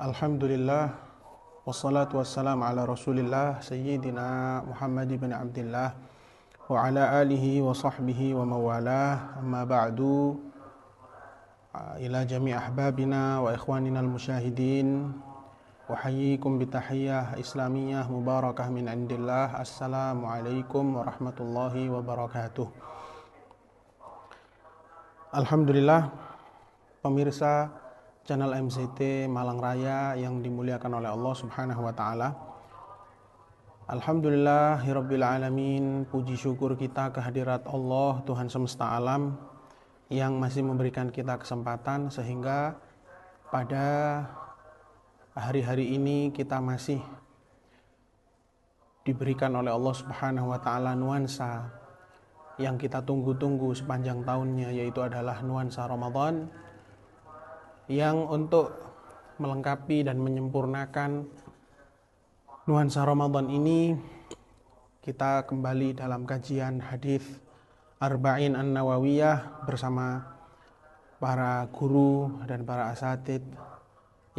Alhamdulillah wassalatu wassalamu ala Rasulillah Sayyidina Muhammad bin Abdullah wa ala alihi wa sahbihi wa mawalah. Amma ba'du. Ila jami' ahbabina wa ikhwanina al-musyahidin, uhayyikum bitahiyyah islamiyah mubarakah min indillah. Assalamualaikum warahmatullahi wabarakatuh. Alhamdulillah, pemirsa channel MCT Malang Raya yang dimuliakan oleh Allah Subhanahu wa taala. Alhamdulillahirabbil alamin, puji syukur kita kehadirat Allah Tuhan semesta alam yang masih memberikan kita kesempatan sehingga pada hari-hari ini kita masih diberikan oleh Allah Subhanahu wa taala nuansa yang kita tunggu-tunggu sepanjang tahunnya, yaitu adalah nuansa Ramadan, yang untuk melengkapi dan menyempurnakan nuansa Ramadan ini kita kembali dalam kajian hadis Arba'in An-Nawawiyah bersama para guru dan para asatid,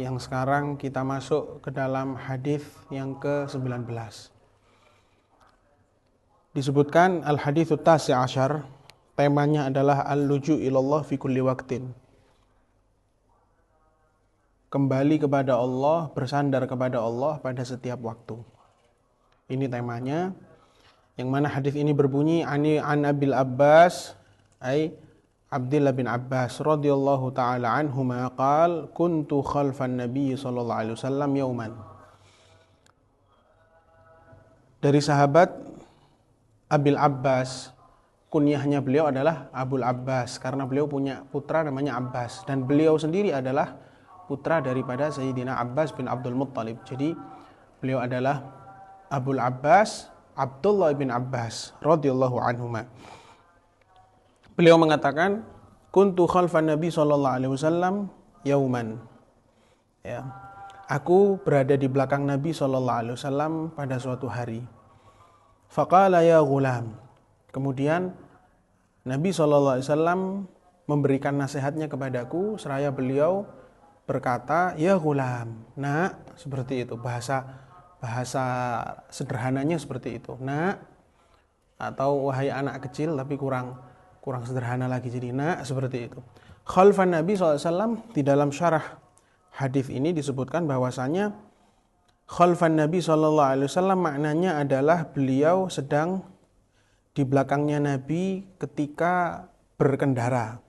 yang sekarang kita masuk ke dalam hadis yang ke-19. Disebutkan al-haditsut tasi' asyar, temanya adalah al-luju' ilallah fi kulli waqtin, kembali kepada Allah, bersandar kepada Allah pada setiap waktu. Ini temanya, yang mana hadis ini berbunyi an Abil Abbas, ay Abdullah bin Abbas radhiyallahu taala anhuma qala kuntu khalfan nabiy sallallahu alaihi wasallam yauman. Dari sahabat Abil Abbas, kunyahnya beliau adalah Abul Abbas karena beliau punya putra namanya Abbas, dan beliau sendiri adalah putra daripada Sayyidina Abbas bin Abdul Muttalib. Jadi beliau adalah Abul Abbas Abdullah bin Abbas radhiyallahu anhuma. Beliau mengatakan, kuntu khalfan Nabi sallallahu alaihi wasallam yauman. Ya. Aku berada di belakang Nabi sallallahu alaihi wasallam pada suatu hari. Faqala ya ghulam. Kemudian Nabi sallallahu alaihi wasallam memberikan nasihatnya kepadaku seraya beliau berkata, ya ghulam, nak, seperti itu. Bahasa sederhananya seperti itu, nak, atau wahai anak kecil, tapi kurang sederhana lagi, jadi nak, seperti itu. Khalfan Nabi SAW, di dalam syarah hadis ini disebutkan bahwasanya khalfan Nabi SAW maknanya adalah beliau sedang di belakangnya Nabi ketika berkendara.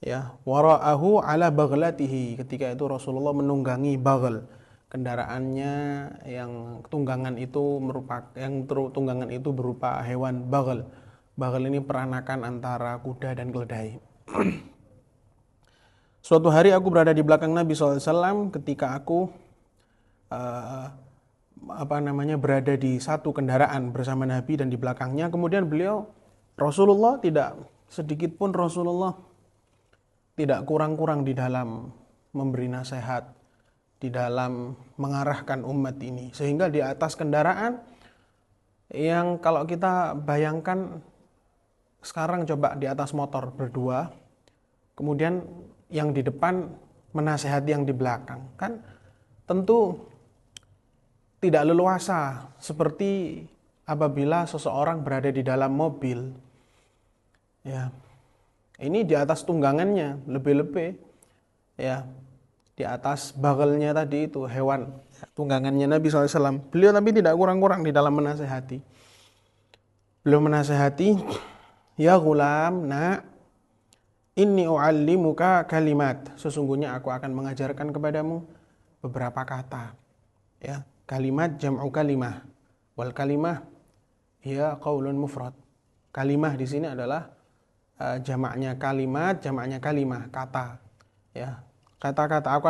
Ya, wara'ahu ala baghlatihi, ketika itu Rasulullah menunggangi baghl, kendaraannya yang tunggangan itu berupa hewan baghl. Baghl ini peranakan antara kuda dan keledai. Suatu hari aku berada di belakang Nabi SAW ketika aku berada di satu kendaraan bersama Nabi dan di belakangnya. Kemudian Rasulullah tidak sedikit pun Rasulullah tidak kurang-kurang di dalam memberi nasihat, di dalam mengarahkan umat ini. Sehingga di atas kendaraan yang kalau kita bayangkan sekarang, coba di atas motor berdua, kemudian yang di depan menasehati yang di belakang, kan tentu tidak leluasa seperti apabila seseorang berada di dalam mobil. Ya. Ini di atas tunggangannya, lebih-lebih ya, di atas baghelnya tadi itu, hewan tunggangannya Nabi SAW. Beliau tapi tidak kurang-kurang di dalam menasehati. Beliau menasehati, ya ghulam, nak, inni u'allimuka kalimat, sesungguhnya aku akan mengajarkan kepadamu beberapa kata. Ya, kalimat jam'u kalimah, wal kalimah ya qaulun mufrad. Kalimah di sini adalah jamaknya kalimat, jamaknya kalimah, kata. Ya, kata-kata. Aku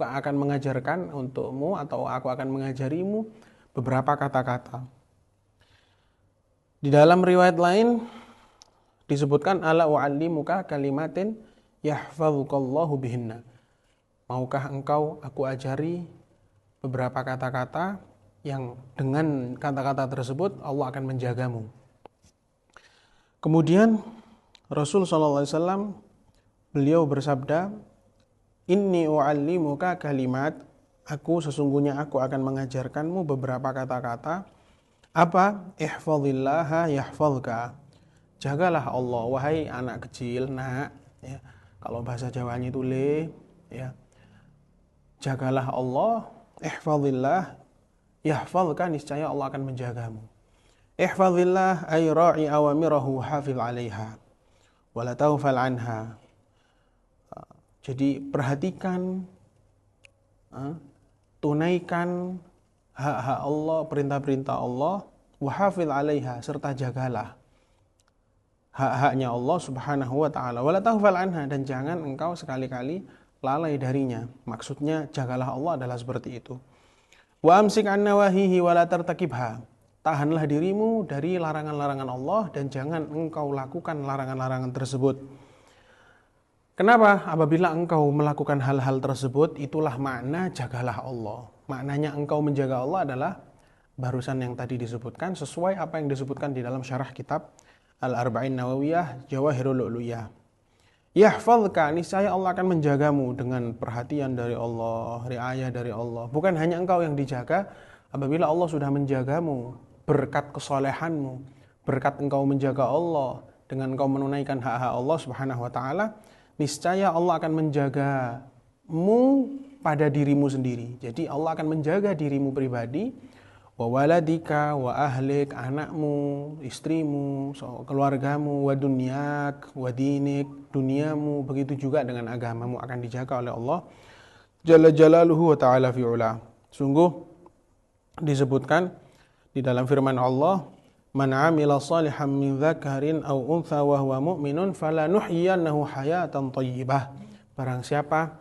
akan mengajarkan untukmu, atau aku akan mengajarimu beberapa kata-kata. Di dalam riwayat lain disebutkan, ala u'allimuka kalimatin yahfazukallahu bihinna. Maukah engkau aku ajari beberapa kata-kata yang dengan kata-kata tersebut Allah akan menjagamu. Kemudian Rasul SAW beliau bersabda, Inni u'allimuka kalimat, sesungguhnya aku akan mengajarkanmu beberapa kata-kata. Apa? Ihfazillaha yahfazka. Jagalah Allah, wahai anak kecil, nak, ya. Kalau bahasa Jawanya itu ya. Jagalah Allah, ihfazillah yahfazka, niscaya Allah akan menjagamu. Ihfazillah ay ra'i awamirahu hafiz 'alaiha wa la taghfal anha. Jadi perhatikan, tunaikan hak-hak Allah, perintah-perintah Allah, wa hafiz 'alaiha, serta jagalah hak-haknya Allah Subhanahu wa taala. Wa la taghfal anha, dan jangan engkau sekali-kali lalai darinya. Maksudnya jagalah Allah adalah seperti itu. Wa amsik an nawahihi wa la tartakibha. Tahanlah dirimu dari larangan-larangan Allah dan jangan engkau lakukan larangan-larangan tersebut. Kenapa? Apabila engkau melakukan hal-hal tersebut, itulah makna jagalah Allah. Maknanya engkau menjaga Allah adalah barusan yang tadi disebutkan, sesuai apa yang disebutkan di dalam syarah kitab Al-Arba'in Nawawiyah Jawahirul Lu'luyah. Yahfazka, niscaya Allah akan menjagamu dengan perhatian dari Allah, riayah dari Allah. Bukan hanya engkau yang dijaga, apabila Allah sudah menjagamu berkat kesolehanmu, berkat engkau menjaga Allah dengan engkau menunaikan hak-hak Allah Subhanahu wa taala, niscaya Allah akan menjagamu pada dirimu sendiri. Jadi Allah akan menjaga dirimu pribadi, wa waladika, wa ahlik, anakmu, istrimu, keluargamu, wa dunyak, wa dinik, duniamu, begitu juga dengan agamamu akan dijaga oleh Allah Jalla Jalaluhu wa ta'ala fi'ula. Sungguh disebutkan di dalam firman Allah, man 'amila shalihan min dzakarin aw untha wa huwa mu'minun falanuhyiyannahu hayatan thayyibah. Barang siapa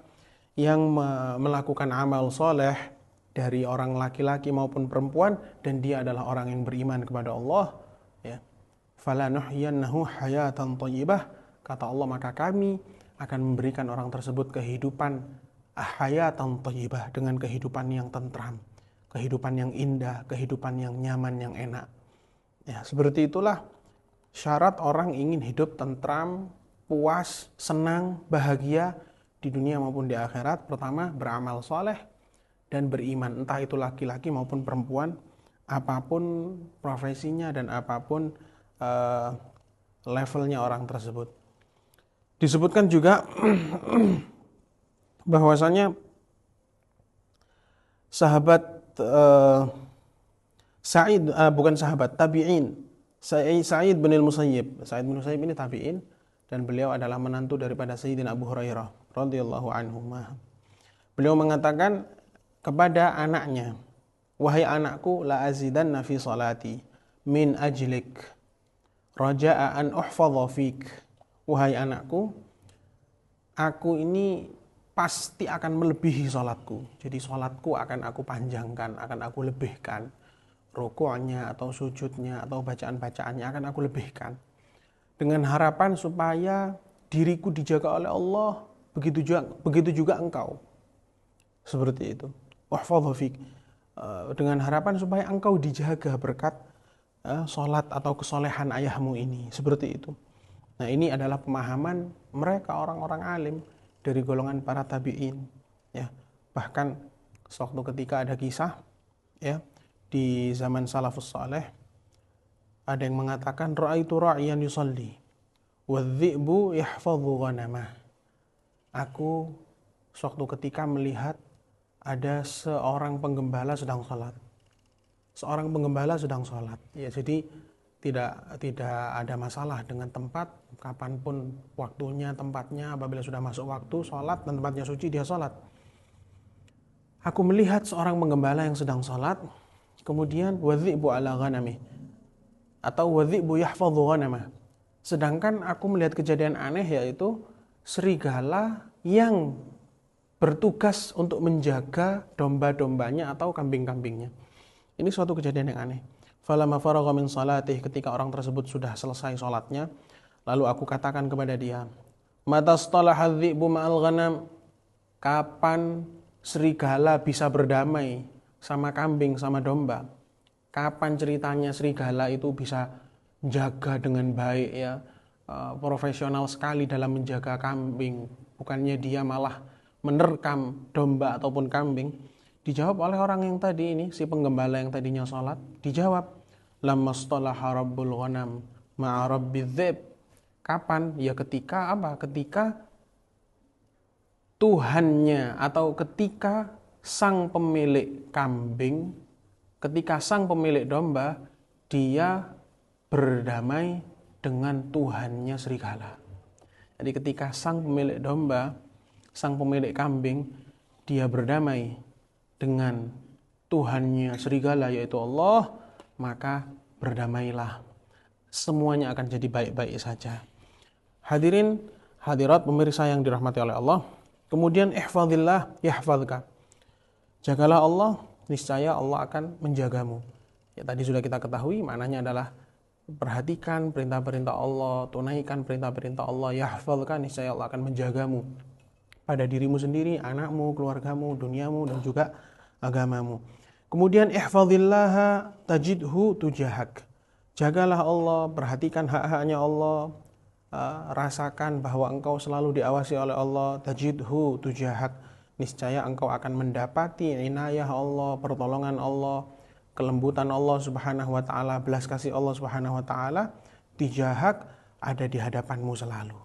yang melakukan amal soleh dari orang laki-laki maupun perempuan dan dia adalah orang yang beriman kepada Allah, ya, falanuhyiyannahu hayatan thayyibah, kata Allah, maka kami akan memberikan orang tersebut kehidupan hayatan thayyibah, dengan kehidupan yang tentram, kehidupan yang indah, kehidupan yang nyaman, yang enak. Ya, seperti itulah syarat orang ingin hidup tentram, puas, senang, bahagia di dunia maupun di akhirat. Pertama, beramal soleh dan beriman, entah itu laki-laki maupun perempuan, apapun profesinya dan apapun levelnya orang tersebut. Disebutkan juga bahwasanya sahabat tabi'in, Sa'id bin al-Musayyib. Sa'id bin Musayyib ini tabi'in dan beliau adalah menantu daripada Sayyidina Abu Hurairah radhiyallahu anhu. Beliau mengatakan kepada anaknya, wahai anakku, la azidanna fi salati min ajlik raja'a an uhfadha fik. Wahai anakku, aku ini pasti akan melebihi sholatku. Jadi sholatku akan aku panjangkan, akan aku lebihkan. Rukuknya atau sujudnya atau bacaan-bacaannya akan aku lebihkan. Dengan harapan supaya diriku dijaga oleh Allah, begitu juga engkau. Seperti itu. Wahfadhu fik. Dengan harapan supaya engkau dijaga berkat sholat atau kesolehan ayahmu ini. Seperti itu. Nah, ini adalah pemahaman mereka orang-orang alim dari golongan para tabi'in, ya. Bahkan suatu ketika ada kisah, ya, di zaman salafus saleh, ada yang mengatakan ra'aitu ra'iyan yusalli wadh-dhi'bu yahfadhu ghanamah. Aku suatu ketika melihat ada seorang penggembala sedang salat. Seorang penggembala sedang salat. Ya, jadi tidak ada masalah dengan tempat, kapanpun waktunya, tempatnya, apabila sudah masuk waktu sholat dan tempatnya suci, dia sholat. Aku melihat seorang penggembala yang sedang sholat, kemudian wadhi'bu ala ghanamih, atau wadhi'bu yahfadhu ghanamah. Sedangkan aku melihat kejadian aneh, yaitu serigala yang bertugas untuk menjaga domba-dombanya atau kambing-kambingnya. Ini suatu kejadian yang aneh. Falamma faragha min salatih, ketika orang tersebut sudah selesai sholatnya, lalu aku katakan kepada dia, matastalaha dhi'bu ma'al ghanam, kapan serigala bisa berdamai sama kambing, sama domba? Kapan ceritanya serigala itu bisa jaga dengan baik, ya, profesional sekali dalam menjaga kambing, bukannya dia malah menerkam domba ataupun kambing? Dijawab oleh orang yang tadi ini, si penggembala yang tadinya sholat. Dijawab, lamastalaha rabbul ghanam ma'a rabbiz dzib. Kapan? Ya ketika apa? Ketika Tuhannya atau ketika sang pemilik kambing, ketika sang pemilik domba, dia berdamai dengan Tuhannya serigala. Jadi ketika sang pemilik domba, sang pemilik kambing, dia berdamai dengan Tuhannya serigala yaitu Allah, maka berdamailah. Semuanya akan jadi baik-baik saja. Hadirin, hadirat pemirsa yang dirahmati oleh Allah. Kemudian ihfazillah yahfazka. Jagalah Allah, niscaya Allah akan menjagamu. Ya tadi sudah kita ketahui maknanya adalah perhatikan perintah-perintah Allah, tunaikan perintah-perintah Allah, yahfazka, niscaya Allah akan menjagamu pada dirimu sendiri, anakmu, keluargamu, duniamu dan juga agamamu. Kemudian ihfazillaha tajidhu tujahak. Jagalah Allah, perhatikan hak-haknya Allah, rasakan bahwa engkau selalu diawasi oleh Allah, tajidhu tujahak, niscaya engkau akan mendapati inayah Allah, pertolongan Allah, kelembutan Allah Subhanahu wa taala, belas kasih Allah Subhanahu wa taala tijahak, ada di hadapanmu selalu.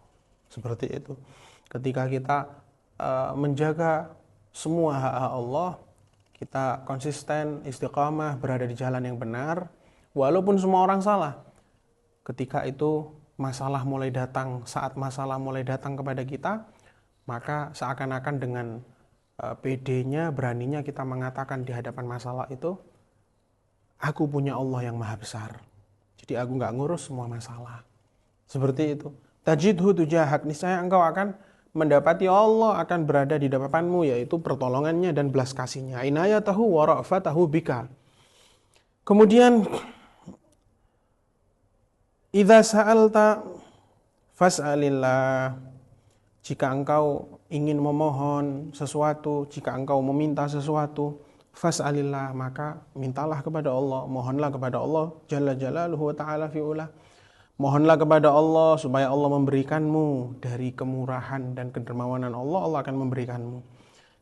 Seperti itu. Ketika kita menjaga semua hak-hak Allah, kita konsisten, istiqamah, berada di jalan yang benar, walaupun semua orang salah. Ketika itu masalah mulai datang, saat masalah mulai datang kepada kita, maka seakan-akan dengan PD-nya, beraninya kita mengatakan di hadapan masalah itu, aku punya Allah yang maha besar. Jadi aku nggak ngurus semua masalah. Seperti itu. Tajidhu tujahak, niscaya engkau akan mendapati Allah akan berada di depanmu, yaitu pertolongannya dan belas kasihnya. Inayatahu wa ra'fatahu bika. Kemudian idza sa'alta fas'alillah. Jika engkau ingin memohon sesuatu, jika engkau meminta sesuatu, fas'alillah, maka mintalah kepada Allah, mohonlah kepada Allah jalla jalaluhu wa ta'ala fi'ulah. Mohonlah kepada Allah supaya Allah memberikanmu dari kemurahan dan kedermawanan Allah, Allah akan memberikanmu.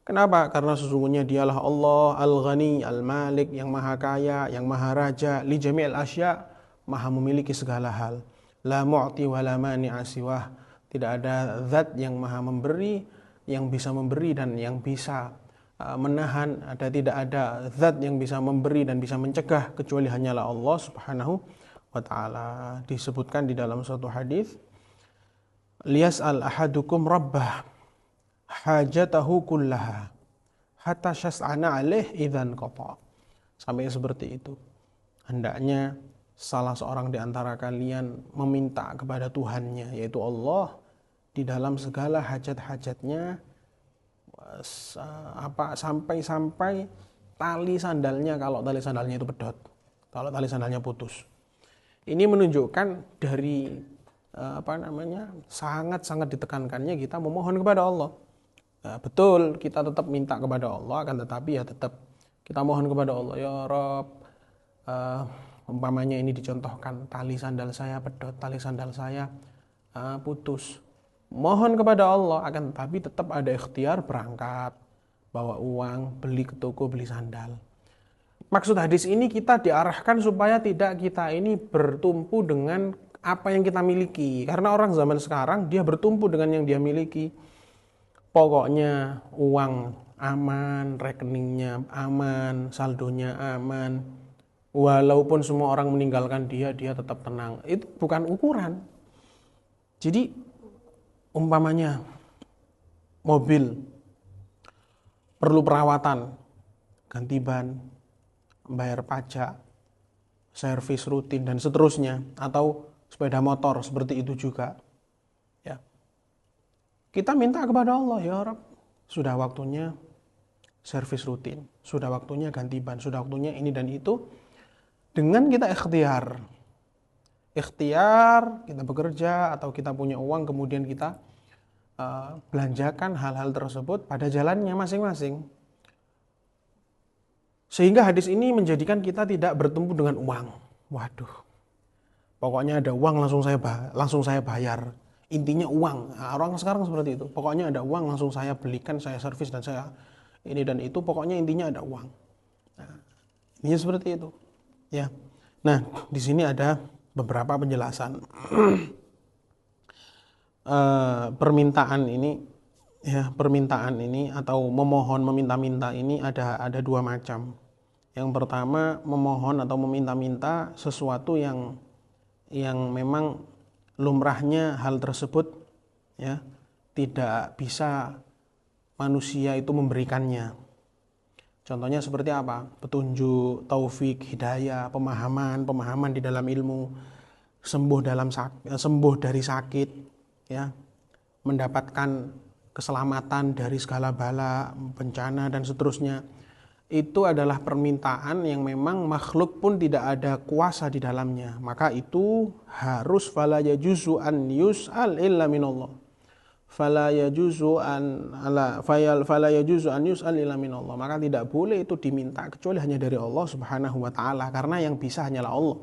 Kenapa? Karena sesungguhnya dialah Allah Al-Ghani, Al-Malik, yang maha kaya, yang maha raja, li jami'il asya', maha memiliki segala hal. La mu'ti wa la mani'a siwah. Tidak ada zat yang maha memberi, yang bisa memberi dan yang bisa menahan. Tidak ada zat yang bisa memberi dan bisa mencegah kecuali hanyalah Allah Subhanahu wa ta'ala. Disebutkan di dalam suatu hadis, liyas'al ahadukum rabbah hajatahu kullaha hatta syas'ana alaih idzan qata. Sampai seperti itu. Hendaknya salah seorang di antara kalian meminta kepada Tuhannya, yaitu Allah, di dalam segala hajat-hajatnya, sampai tali sandalnya, kalau tali sandalnya itu pedot, kalau tali sandalnya putus. Ini menunjukkan dari sangat-sangat ditekankannya kita memohon kepada Allah. Betul, kita tetap minta kepada Allah, akan tetapi ya tetap kita mohon kepada Allah, ya Rabb, umpamanya ini dicontohkan, tali sandal saya pedot, tali sandal saya putus. Mohon kepada Allah, akan tetapi tetap ada ikhtiar berangkat, bawa uang, beli ke toko, beli sandal. Maksud hadis ini kita diarahkan supaya tidak kita ini bertumpu dengan apa yang kita miliki. Karena orang zaman sekarang dia bertumpu dengan yang dia miliki. Pokoknya uang aman, rekeningnya aman, saldonya aman. Walaupun semua orang meninggalkan dia tetap tenang. Itu bukan ukuran. Jadi umpamanya mobil perlu perawatan, ganti ban, bayar pajak, servis rutin dan seterusnya, atau sepeda motor seperti itu juga. Ya. Kita minta kepada Allah, ya Rabb, sudah waktunya servis rutin, sudah waktunya ganti ban, sudah waktunya ini dan itu. Dengan kita ikhtiar, kita bekerja atau kita punya uang, kemudian kita belanjakan hal-hal tersebut pada jalannya masing-masing. Sehingga hadis ini menjadikan kita tidak bertumpu dengan uang. Waduh, pokoknya ada uang langsung saya bayar. Intinya uang. Nah, orang sekarang seperti itu. Pokoknya ada uang langsung saya belikan, saya servis dan saya ini dan itu. Pokoknya intinya ada uang. Nah, intinya seperti itu. Ya. Nah, di sini ada beberapa penjelasan. Permintaan ini ya, permintaan ini atau memohon meminta-minta ini ada dua macam. Yang pertama, memohon atau meminta-minta sesuatu yang memang lumrahnya hal tersebut ya tidak bisa manusia itu memberikannya. Contohnya seperti apa? Petunjuk, taufik, hidayah, pemahaman di dalam ilmu, sembuh dari sakit, ya, mendapatkan keselamatan dari segala bala, bencana dan seterusnya. Itu adalah permintaan yang memang makhluk pun tidak ada kuasa di dalamnya. Maka itu harus fala yajuzu an yus'al illa minallah. Fala yajuzu an yus'al illa minallah. Maka tidak boleh itu diminta kecuali hanya dari Allah Subhanahu wa taala, karena yang bisa hanyalah Allah.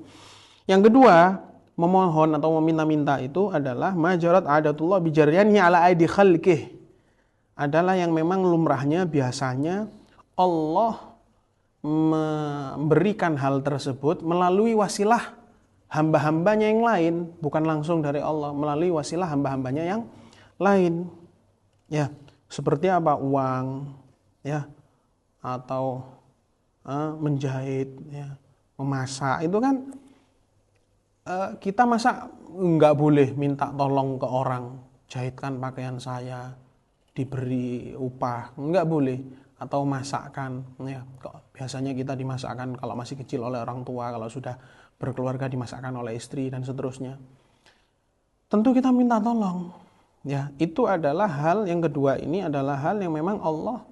Yang kedua, memohon atau meminta-minta itu adalah majarat adatullah bijaryanhi ala aidi khalqih. Adalah yang memang lumrahnya biasanya Allah memberikan hal tersebut melalui wasilah hamba-hambanya yang lain, bukan langsung dari Allah, melalui wasilah hamba-hambanya yang lain. Ya, seperti apa? Uang, ya, atau menjahit, ya, memasak. Itu kan kita masa nggak boleh minta tolong ke orang, jahitkan pakaian saya, diberi upah, nggak boleh. Atau masakkan, ya, biasanya kita dimasakkan kalau masih kecil oleh orang tua, kalau sudah berkeluarga dimasakkan oleh istri dan seterusnya. Tentu kita minta tolong, ya. Itu adalah hal yang kedua. Ini adalah hal yang memang Allah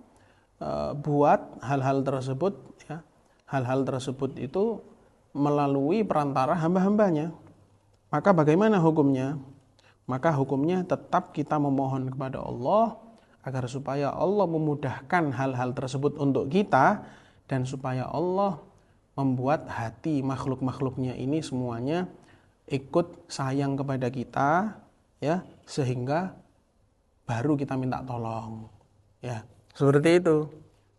buat hal-hal tersebut, ya. Hal-hal tersebut itu melalui perantara hamba-hambanya. Maka bagaimana hukumnya? Maka hukumnya tetap kita memohon kepada Allah agar supaya Allah memudahkan hal-hal tersebut untuk kita, dan supaya Allah membuat hati makhluk-makhluknya ini semuanya ikut sayang kepada kita, ya, sehingga baru kita minta tolong, ya, seperti itu.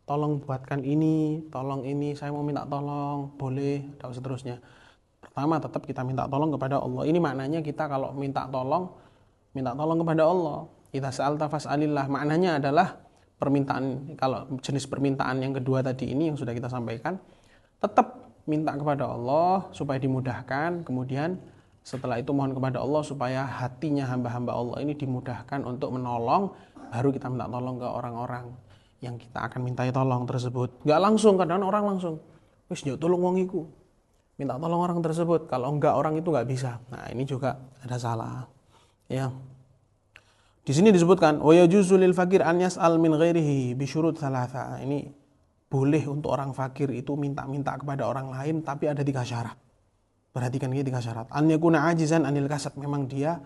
Tolong buatkan ini, tolong ini, saya mau minta tolong, boleh, dan seterusnya. Pertama tetap kita minta tolong kepada Allah. Ini maknanya kita kalau minta tolong kepada Allah. Idza sa'alta fas'alillah, maknanya adalah permintaan. Kalau jenis permintaan yang kedua tadi ini yang sudah kita sampaikan, tetap minta kepada Allah supaya dimudahkan, kemudian setelah itu mohon kepada Allah supaya hatinya hamba-hamba Allah ini dimudahkan untuk menolong, baru kita minta tolong ke orang-orang yang kita akan mintai tolong tersebut. Enggak langsung, kadang orang langsung wis yo tolong wong iku, minta tolong orang tersebut. Kalau enggak, orang itu enggak bisa. Nah, ini juga ada salah, ya. Di sini disebutkan wa yajuzu lil fakir an yas'al min ghairihi bi syurut thalatha. Ini boleh untuk orang fakir itu minta-minta kepada orang lain, tapi ada 3 syarat. Perhatikan ini 3 syarat. An yakuna ajizan anil kasab, memang dia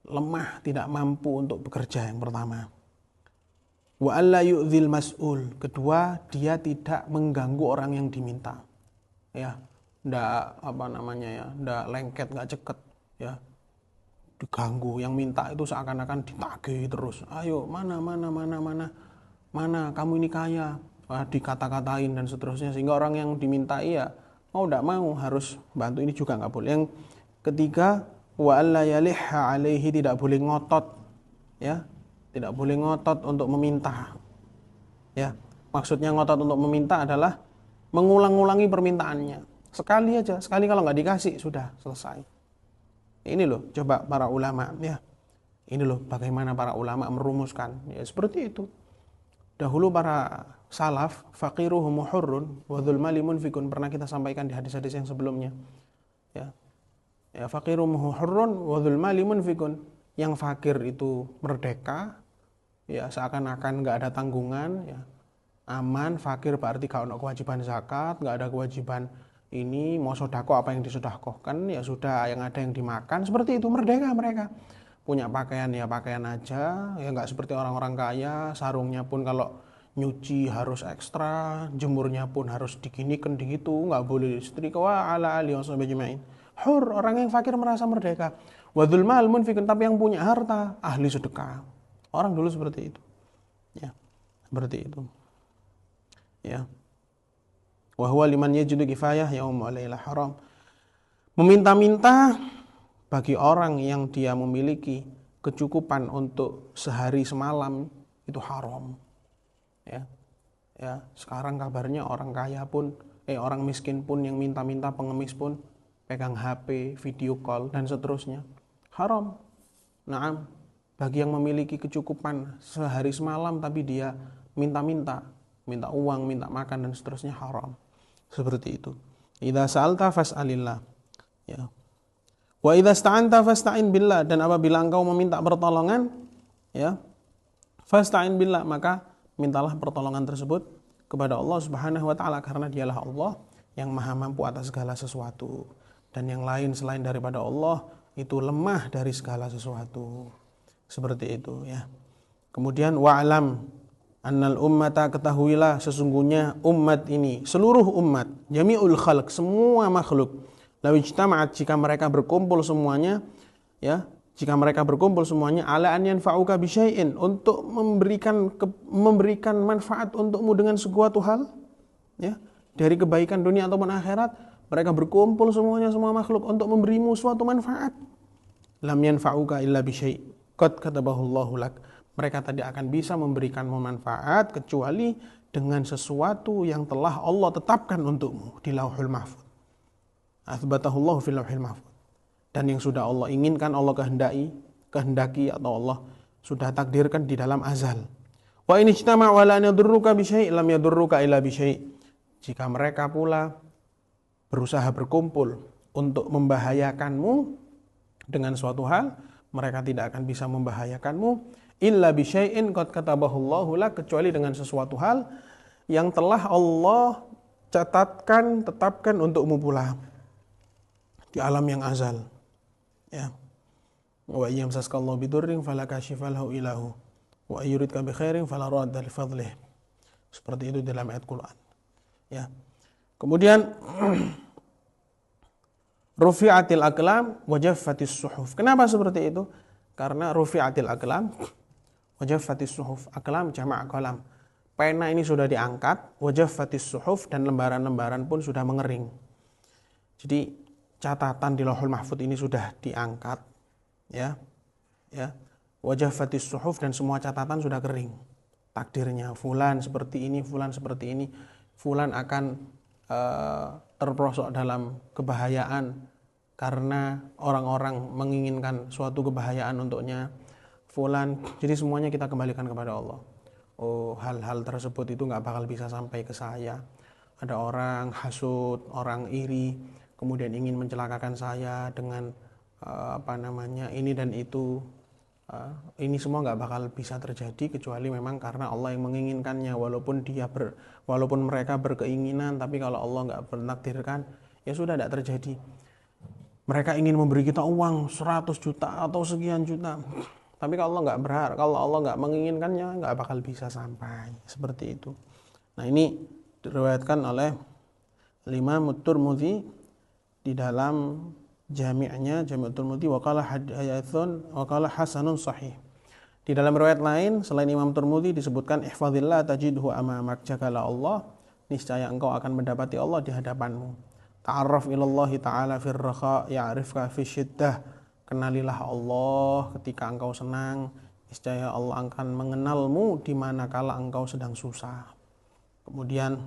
lemah, tidak mampu untuk bekerja, yang pertama. Wa alla yu'dzil mas'ul, kedua dia tidak mengganggu orang yang diminta. Ya, ndak ndak lengket, nggak ceket, ya. Diganggu, yang minta itu seakan-akan ditagih terus, ayo mana kamu ini kaya, dikata-katain dan seterusnya, sehingga orang yang dimintai ya mau tidak mau harus bantu. Ini juga nggak boleh. Yang ketiga, wa alla yalihha alaihi, tidak boleh ngotot, ya, tidak boleh ngotot untuk meminta, ya. Maksudnya ngotot untuk meminta adalah mengulang-ulangi permintaannya sekali aja, sekali kalau nggak dikasih sudah selesai. Ini loh, coba para ulama, ya. Ini loh bagaimana para ulama merumuskan. Ya seperti itu. Dahulu para salaf, faqiruhum hurrun wa dzul mali munfikun, pernah kita sampaikan di hadis-hadis yang sebelumnya. Ya. Ya, faqiruhum hurrun wa dzul mali munfikun. Yang fakir itu merdeka, ya, seakan-akan enggak ada tanggungan, ya. Aman, fakir berarti gak ada kewajiban zakat, enggak ada kewajiban ini, mau sodako apa yang disodakohkan, ya sudah, yang ada yang dimakan, seperti itu, merdeka mereka. Punya pakaian ya pakaian aja, ya nggak seperti orang-orang kaya, sarungnya pun kalau nyuci harus ekstra, jemurnya pun harus diginikan digitu, nggak boleh disetrika. Wa ala alihi washabihi ajmain. Hur, orang yang fakir merasa merdeka. Wa dzul mal munfikun, tapi yang punya harta ahli sedekah. Orang dulu seperti itu. Ya, seperti itu. Ya. Wa huwa liman yajidu kifayah yaum wa laila haram. Meminta-minta bagi orang yang dia memiliki kecukupan untuk sehari semalam itu haram. Ya. Ya, sekarang kabarnya orang kaya pun orang miskin pun yang minta-minta, pengemis pun pegang HP, video call dan seterusnya. Haram. Naam. Bagi yang memiliki kecukupan sehari semalam tapi dia minta-minta, minta uang, minta makan dan seterusnya, haram. Seperti itu. Idza sa'alta fas'alillah. Ya. Wa idza sta'anta fasta'in billah, dan apabila engkau meminta pertolongan, ya, fasta'in billah, maka mintalah pertolongan tersebut kepada Allah Subhanahu wa taala, karena dialah Allah yang maha mampu atas segala sesuatu, dan yang lain selain daripada Allah itu lemah dari segala sesuatu. Seperti itu, ya. Kemudian wa'lam annal ummata, ketahuilah sesungguhnya umat ini, seluruh umat, jami'ul khalq, semua makhluk, law ijtama'at, jika mereka berkumpul semuanya, ya, jika mereka berkumpul semuanya, ala an yanfa'uka bi syai'in, untuk memberikan manfaat untukmu dengan sesuatu hal, ya, dari kebaikan dunia ataupun akhirat, mereka berkumpul semuanya, semua makhluk, untuk memberimu suatu manfaat, lam yanfa'uka illa bi syai' qad katabahu Allahu lak, mereka tidak akan bisa memberikanmu manfaat kecuali dengan sesuatu yang telah Allah tetapkan untukmu di Lauhul Mahfuz. Athbatahu Allahu fil Lauhil Mahfuz. Dan yang sudah Allah inginkan, Allah kehendaki atau Allah sudah takdirkan di dalam azal. Wa in ijtama' wa la yadurruka bi syai' lam yadurruka illa bi syai'. Jika mereka pula berusaha berkumpul untuk membahayakanmu dengan suatu hal, mereka tidak akan bisa membahayakanmu illa bi syai'in qad katabahu Allahu lak, kecuali dengan sesuatu hal yang telah Allah tetapkan untukmu pula di alam yang azal. Ya. Wa yamsaskallahu bidurrin fala kashifa lahu ilahu wa yuridka bi khairin fala radda li fadlih. Seperti itu dalam ayat Quran. Ya. Kemudian rufi'atil aqlam wa jaffatis suhuf. Kenapa seperti itu? Karena rufi'atil aqlam wa jaffatis suhuf. Aqlam jamak qalam. Pena ini sudah diangkat, wa jaffatis suhuf, dan lembaran-lembaran pun sudah mengering. Jadi catatan di Lauhul Mahfuz ini sudah diangkat, ya, wajah fatis suhuf, dan semua catatan sudah kering. Takdirnya fulan seperti ini, fulan seperti ini, fulan akan terperosok dalam kebahayaan karena orang-orang menginginkan suatu kebahayaan untuknya, fulan. Jadi semuanya kita kembalikan kepada Allah. Oh, hal-hal tersebut itu nggak bakal bisa sampai ke saya. Ada orang hasud, orang iri, kemudian ingin mencelakakan saya dengan ini dan itu. Ini semua nggak bakal bisa terjadi kecuali memang karena Allah yang menginginkannya. Walaupun mereka berkeinginan, tapi kalau Allah nggak menakdirkan, ya sudah, tidak terjadi. Mereka ingin memberi kita uang 100 juta atau sekian juta, tapi kalau Allah nggak berharap, kalau Allah nggak menginginkannya, nggak bakal bisa sampai. Seperti itu. Nah, ini diriwayatkan oleh Imam At-Tirmidzi di dalam jami'nya, Jami' At-Tirmidzi, wa qala hasanun sahih. Di dalam riwayat lain selain Imam Tirmidzi disebutkan ihfazillah tajidhu amamak, jagalah Allah, niscaya engkau akan mendapati Allah di hadapanmu. Ta'arraf ilallahi ta'ala fir rakha ya'rifka fi syiddah, kenalilah Allah ketika engkau senang, niscaya Allah akan mengenalmu di manakala engkau sedang susah. Kemudian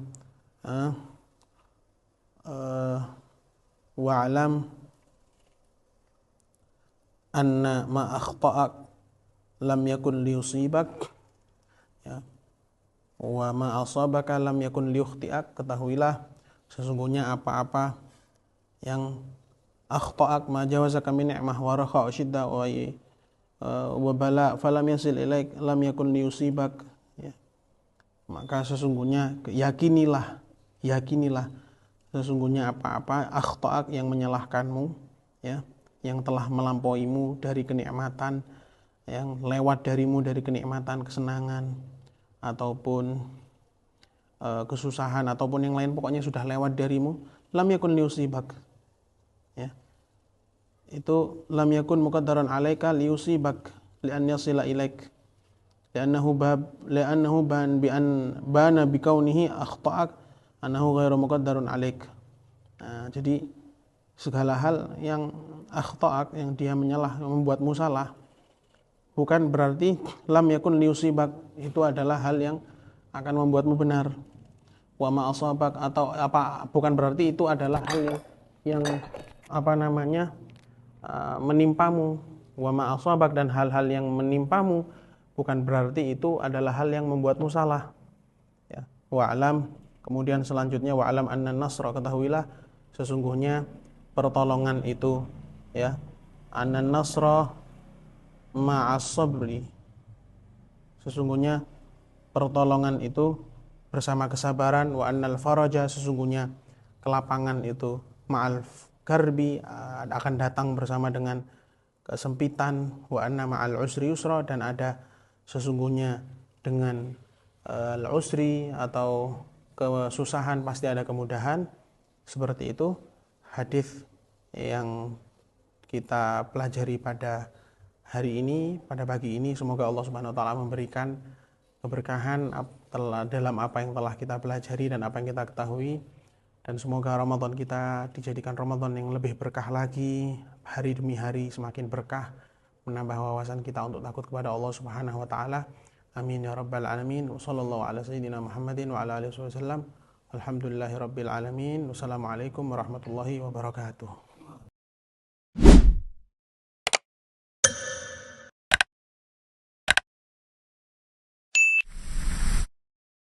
wa'lam anna ma akhta'ak lam yakun liyusibak, ya, wa ma asabaka lam yakun liyukhti'ak, ketahuilah sesungguhnya apa-apa yang akhta'ak ma jawazaka min ni'mah wa rakha syiddah wa bala falam yasil ilaik lam yakun liyusibak, ya. Maka sesungguhnya yakinilah sesungguhnya apa-apa akhta'ak yang menyalahkanmu, ya, yang telah melampauimu dari kenikmatan, yang lewat darimu dari kenikmatan, kesenangan ataupun kesusahan ataupun yang lain, pokoknya sudah lewat darimu, lam yakun liusibak, ya, itu lam yakun muqaddaran 'alaika liyusibak li'an yasila ilaik li'annahu ban bi an bana bi kaunihi akhta'ak annahu ghairu muqaddarun 'alaik. Nah, jadi segala hal yang akhta'ak, yang dia membuatmu salah, bukan berarti lam yakun liyusibak itu adalah hal yang akan membuatmu benar. Wa ma asabak atau apa, bukan berarti itu adalah hal yang menimpamu. Wa ma asabak, dan hal-hal yang menimpamu bukan berarti itu adalah hal yang membuatmu salah. Ya. Wa'lam, kemudian selanjutnya wa'lam anna nasra, ketahuilah sesungguhnya pertolongan itu, ya, anna nasra ma'as sabri, sesungguhnya pertolongan itu bersama kesabaran, wa annal faraja, sesungguhnya kelapangan itu ma'al karbi, akan datang bersama dengan kesempitan, wa anna ma'al usri yusra, dan ada sesungguhnya dengan al-usri atau kesusahan pasti ada kemudahan. Seperti itu hadis yang kita pelajari pada hari ini, pada pagi ini. Semoga Allah Subhanahu wa taala memberikan keberkahan dalam apa yang telah kita pelajari dan apa yang kita ketahui, dan semoga Ramadan kita dijadikan Ramadan yang lebih berkah lagi, hari demi hari semakin berkah, menambah wawasan kita untuk takut kepada Allah Subhanahu wa taala. Amin ya rabbal alamin. Wassallallahu ala sayyidina Muhammadin wa ala alihi wasallam. Alhamdulillahirabbil alamin. Wassalamualaikum warahmatullahi wabarakatuh.